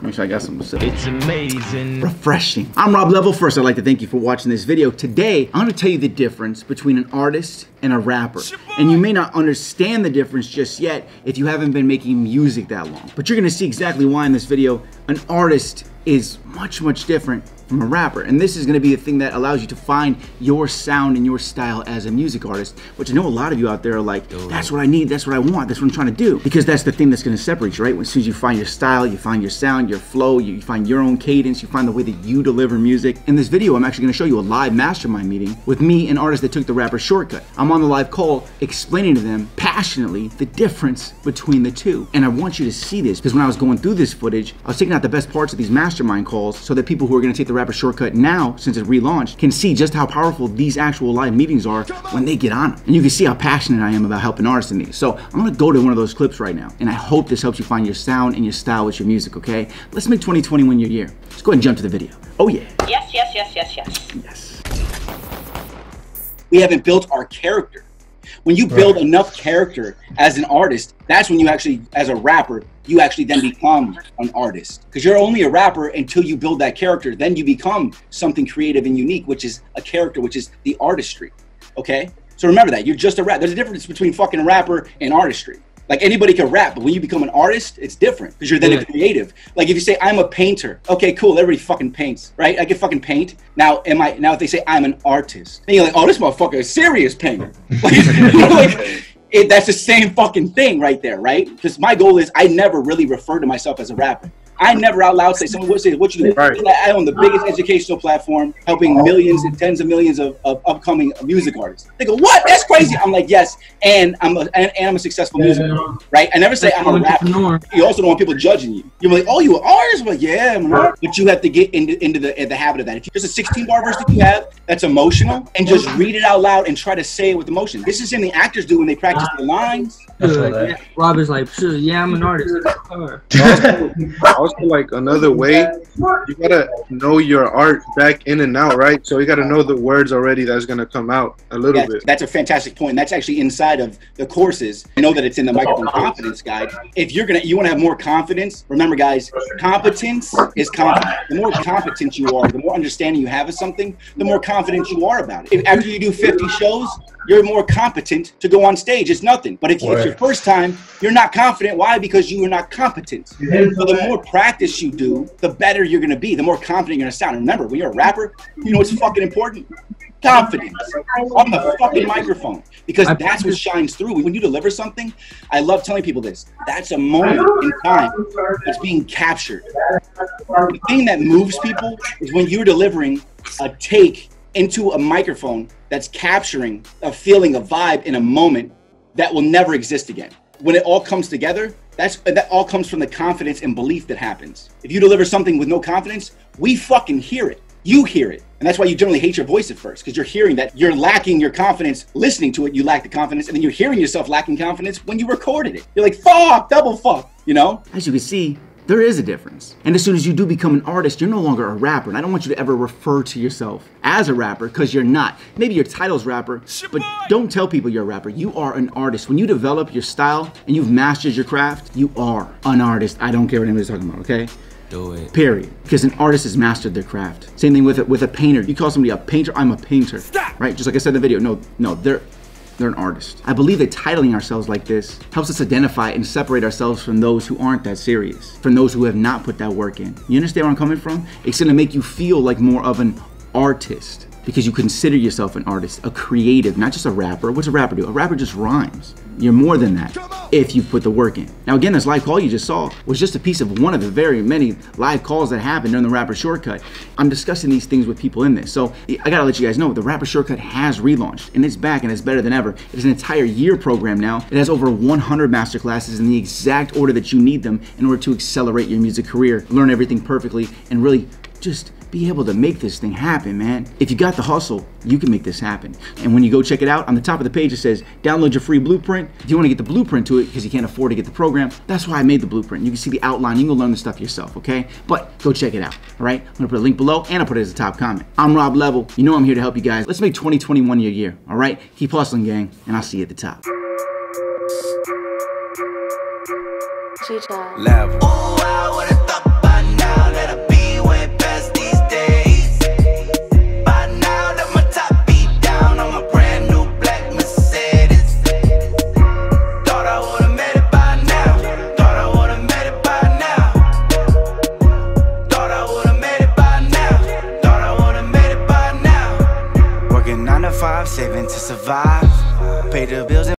Make sure I got some. It's amazing. Refreshing. I'm Rob Level. First, I'd like to thank you for watching this video. Today, I'm gonna tell you the difference between an artist and a rapper. And you may not understand the difference just yet if you haven't been making music that long. But you're gonna see exactly why in this video. An artist is much, much different from a rapper. And this is gonna be the thing that allows you to find your sound and your style as a music artist, which I know a lot of you out there are like, that's what I need, that's what I want, that's what I'm trying to do. Because that's the thing that's gonna separate you, right? As soon as you find your style, you find your sound, your flow, you find your own cadence, you find the way that you deliver music. In this video, I'm actually gonna show you a live mastermind meeting with me and artists that took the rapper shortcut. I'm on the live call explaining to them passionately the difference between the two. And I want you to see this because when I was going through this footage, I was taking out the best parts of these mastermind calls so that people who are gonna take the rapper shortcut now, since it's relaunched, can see just how powerful these actual live meetings are when they get on them. And you can see how passionate I am about helping artists in these. So I'm gonna go to one of those clips right now, and I hope this helps you find your sound and your style with your music, okay? Let's make 2021 your year. Let's go ahead and jump to the video. Oh yeah. Yes, yes, yes, yes, yes. Yes. We haven't built our character. When you build enough character as an artist, that's when you actually, as a rapper, you actually then become an artist. Because you're only a rapper until you build that character. Then you become something creative and unique, which is a character, which is the artistry, okay? So remember that, you're just a rapper. There's a difference between fucking a rapper and artistry. Like anybody can rap, but when you become an artist, it's different because you're then a creative. Like if you say, I'm a painter, okay, cool, everybody fucking paints, right? I can fucking paint. Now if they say I'm an artist, then you're like, oh, this motherfucker is serious painter. That's the same fucking thing right there, right? Because my goal is I never really refer to myself as a rapper. I never out loud say, someone would say, what you do? Right. I own the biggest educational platform, helping millions and tens of millions of upcoming music artists. They go, what? That's crazy. I'm like, yes, and I'm a successful music artist, right? I never say I'm a rapper. You also don't want people judging you. You're like, oh, you an artist? I'm like, yeah, I'm an artist. But you have to get into the habit of that. If there's a 16-bar verse that you have that's emotional, and just read it out loud and try to say it with emotion. This is something actors do when they practice their lines. Rob is like, sure, yeah, I'm an artist. Also, like another way, you gotta know your art back in and out, right? So you gotta know the words already that's gonna come out a little bit. That's a fantastic point. That's actually inside of the courses. I know that it's in the microphone confidence guide. If you want to have more confidence, remember guys, competence is confidence. The more competent you are, the more understanding you have of something, the more confident you are about it. If after you do 50 shows, you're more competent to go on stage. It's nothing. But if it's your first time, you're not confident. Why? Because you are not competent. So the more practice you do, the better you're going to be, the more confident you're going to sound. And remember, when you're a rapper, you know what's fucking important? Confidence on the fucking microphone, because that's what shines through. When you deliver something, I love telling people this, that's a moment in time that's being captured. The thing that moves people is when you're delivering a take into a microphone that's capturing a feeling, a vibe in a moment that will never exist again. When it all comes together, that all comes from the confidence and belief that happens. If you deliver something with no confidence, we fucking hear it. You hear it. And that's why you generally hate your voice at first, because you're hearing that you're lacking your confidence. Listening to it, you lack the confidence, and then you're hearing yourself lacking confidence when you recorded it. You're like, fuck, double fuck, you know? As you can see, there is a difference. And as soon as you do become an artist, you're no longer a rapper. And I don't want you to ever refer to yourself as a rapper, because you're not. Maybe your title's rapper, but don't tell people you're a rapper. You are an artist. When you develop your style and you've mastered your craft, you are an artist. I don't care what anybody's talking about, okay? Do it. Period. Because an artist has mastered their craft. Same thing with a painter. You call somebody a painter, I'm a painter. Stop. Right? Just like I said in the video. No, they're an artist. I believe that titling ourselves like this helps us identify and separate ourselves from those who aren't that serious, from those who have not put that work in. You understand where I'm coming from? It's gonna make you feel like more of an artist because you consider yourself an artist, a creative, not just a rapper. What's a rapper do? A rapper just rhymes. You're more than that if you put the work in. Now again, this live call you just saw was just a piece of one of the very many live calls that happened during the Rapper Shortcut. I'm discussing these things with people in this. So I gotta let you guys know, the Rapper Shortcut has relaunched and it's back and it's better than ever. It is an entire year program now. It has over 100 masterclasses in the exact order that you need them in order to accelerate your music career, learn everything perfectly, and really just be able to make this thing happen, man. If you got the hustle, you can make this happen. And when you go check it out, on the top of the page it says, download your free blueprint. If you want to get the blueprint to it because you can't afford to get the program, that's why I made the blueprint. You can see the outline, you can learn the stuff yourself, okay? But go check it out, all right? I'm gonna put a link below and I'll put it as a top comment. I'm Rob Level. You know I'm here to help you guys. Let's make 2021 your year, all right? Keep hustling, gang, and I'll see you at the top. Level. 5, saving to survive. Pay the bills.